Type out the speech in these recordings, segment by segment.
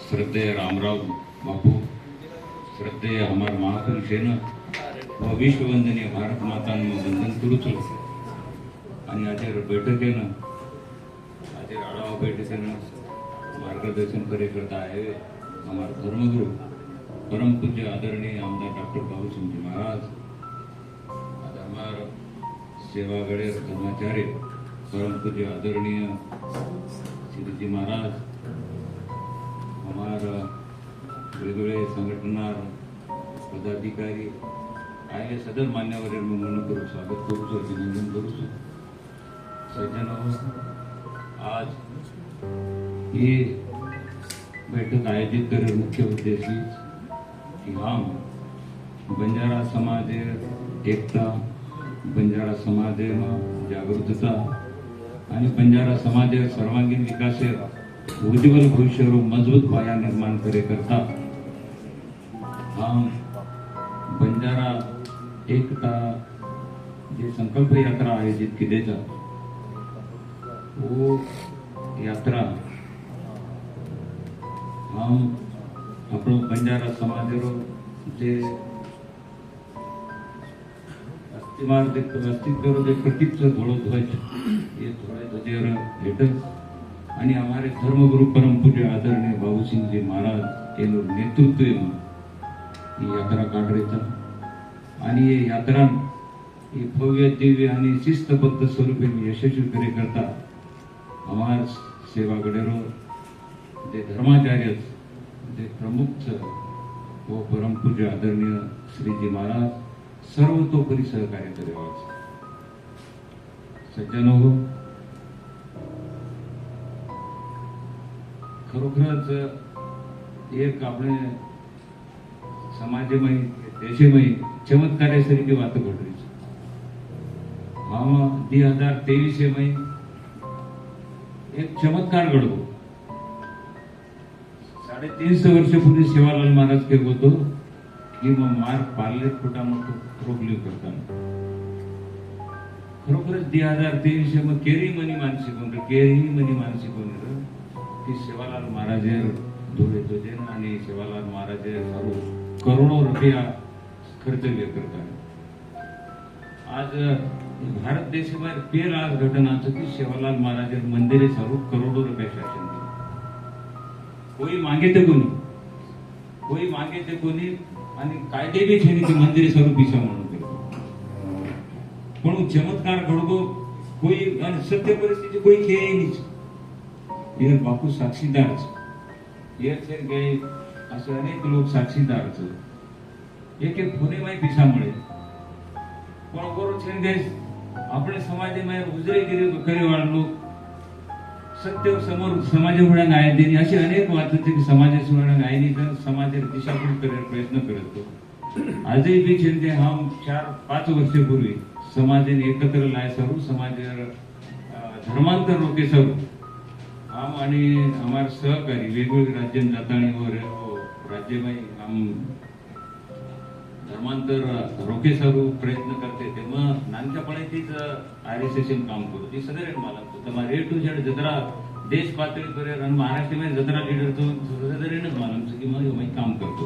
श्रद्धेय रामराव बापू, श्रद्धेय हमार महापुरुष व विश्ववंदनीय भारत माता वंदन करूच आणि हाजेर बैठकेनं हाजेर आढावा बैठकेनं मार्गदर्शन करे करता आहे हमार धर्मगुरु परम पूज्य आदरणीय आमदार डॉक्टर बाबूसिंह महाराज, हमार सेवागढ़ धर्माचार्य परम पूज्य आदरणीय श्रीजी महाराज, हमारा वेगवेगळे संघटना पदाधिकारी आए सदर मान्यवर मन करू स्वागत करू अभिनंदन करू सज्जन। आज ये बैठक आयोजित कर मुख्य उद्देश्य कि हम बंजारा समाज एकता, बंजारा समाज में जागृतता आणि बंजारा समाज सर्वांगीण विकास उज्ज्वल भविष्य मजबूत पाया निर्माण करे करता हम बंजारा एकता जे संकल्प यात्रा आयोजित केली वो यात्रा हम अपनो बंजारा समाज जे अस्तित्व जे प्रतीक थोड़ो ध्वज ये थोड़े ध्वजेर हेठळ आणि हमारे धर्मगुरु परम पूज्य आदरणीय बाबूसिंह जी महाराज एनो नेतृत्व ही यात्रा काढायचा आणि ये यात्रा ही भव्य दिव्य आणि शिस्तबद्ध स्वरूपे यशस्वी करे करता हमार सेवागढ़ेरो जे धर्माचार्य जे प्रमुख व परम पूज्य आदरणीय श्रीजी महाराज सर्वतोपरी सहकार्य करेवा। सज्जनो, खरोखरच एक आपले समाजमय देशमय चमत्कारासारखी वात घडली। हम 2023 में एक चमत्कार घडलो। 350 वर्षापूर्वी सेवालाल महाराज के होतो की मग मार्ग पार्ले फुटा प्रोग्लिव करताना खरोखरच 2023 में केरी मनी मानसी कोण की सेवालाल महाराज धोळे जोजे आणि सेवालाल महाराज करोड़ों रुपया खर्च करतात। आज भारत देश में पेल आज घटना की सेवालाल महाराज मंदिरे चालू करोड़ों रुपया शासन दिले। कोई मागे ते कोणी आणि कायदे बी छेनी ती मंदिरे चालू पिसा म्हणून करतो पण चमत्कार घडतो कोई आणि सत्य परिस्थिती कोई खेळी नाही। ये बापू साक्षीदार ये छे गए असे अनेक लोक साक्षीदार एक एक पुणे में पिसा मिळे पण वरो छे गए अपने समाज में उजरेगिरी करे वाले लोग सत्य समोर समाज हुडा न्याय देणी अशी अनेक वाटते की समाज सुधारणा न्याय नाही समाज दिशाभूल करायला प्रयत्न करतो। आजही भी छे हम 4-5 वर्षापूर्वी समाज एकत्र लाय सर्व समाज धर्मांतर रोके सर्व हम आणि हमार सहकारी वेगवेगळे राज्य जातानी वर राज्य में हम धर्मांतर रोके सर्व प्रयत्न करते तेव्हा नानक्यापणेच आरएसएस काम करू ती सगळे मला तुम्हारे A to Z जत्रा देश पातळीवर आणि महाराष्ट्र में जत्रा लीडर तो सगळेच मालूम की मैं काम करतो।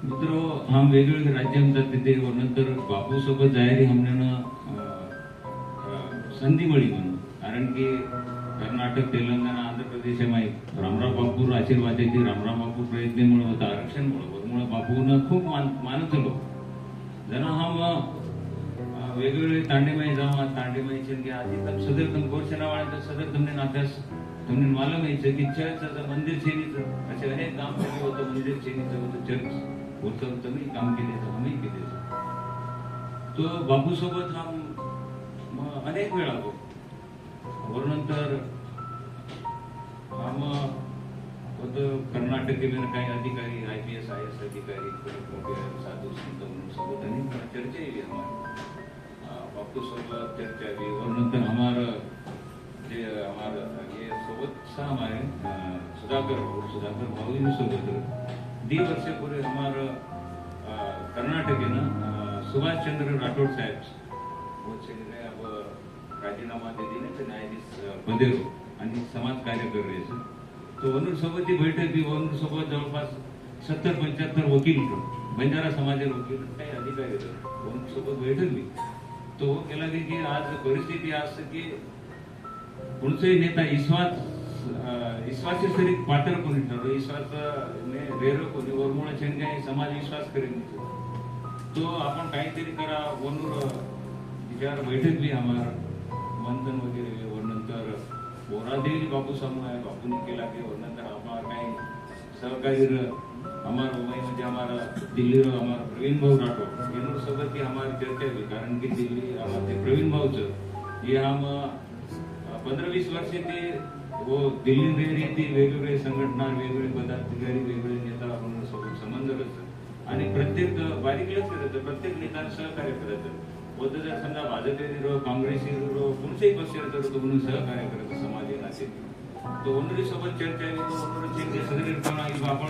मित्रों, हम वेगवेगळे राज्यांत जाते ते नंतर बापू सोबत जायरी हमने संधी मिळी म्हणून कारण की कर्नाटक, तेलंगणा, आंध्र प्रदेश में रामराव बापू आशीर्वादाची रामराव बापू प्रयत्नामुळे होता आरक्षणमुळे बापून खूप मानतलो जना हम वेगवेगळे तांडेमय जावा तांडेमय के आधी तक सदर तुम घोषणा वाले सदर तुमने नात्यास तुमने मालूम है कि चर्च मंदिर छेनीचं असे अनेक काम केले होतं मंदिर छेनीचं होतं चर्च होतं तुम्ही काम केले तर आम्ही केले तो बापू सोबत हम अनेक वेळा हो और नंतर हम होतं कर्नाटक में काही अधिकारी IPS IS अधिकारी साधु संत म्हणून सोबत अनेक चर्चा हुई हमारी बापू सोबत चर्चा हुई और नंतर हमारा ये सोबत सा हमारे सुधाकर भाऊ जी सोबत 2 वर्ष पूर्व हमारा कर्नाटक है ना सुभाष चंद्र राठौड़ साहब वो चले अब राजीनामा दे देने न्यायाधीश पदेरो आणि समाज कार्य कर रहे हैं तो वनूर सोबत ती बैठक बी वनूर सोबत जवळपास 70-75 वकील बंजारा समाजाचे वकील काही अधिकारी होते. वनूर सोबत बैठक बी तो केला की आज परिस्थिती असं की कोणताही नेता विश्वास सरी पात्र कोणी ठरव विश्वास रेर कोणी वरमुळे काही समाज विश्वास करेन तो आपण काहीतरी करा. वनूर तिच्यावर बैठक भी हमार मंथन वगैरे वर नंतर बोरादेवी बापू समूह आहे बापूने केला की वर नंतर हमार काही सहकारी हमार मुंबई म्हणजे हमारा दिल्ली हमारा प्रवीण भाऊ राठोड यांना सोबत की हमारी चर्चा हुई कारण की दिल्ली हमारे प्रवीण भाऊचं ये हम 15-20 वर्ष ते वो दिल्ली रे ती वेगवेगळे संघटना वेगवेगळे पदाधिकारी वेगवेगळे नेता आपण सोबत संबंध करतात आणि प्रत्येक बारीकलाच करत प्रत्येक नेत्यांना सहकार्य करत होतं जर समजा भाजप काँग्रेस कोणत्याही पक्ष करतो म्हणून सहकार्य करत समाज असेल तो वनरी सोबत चर्चा वनरी सगळे आपण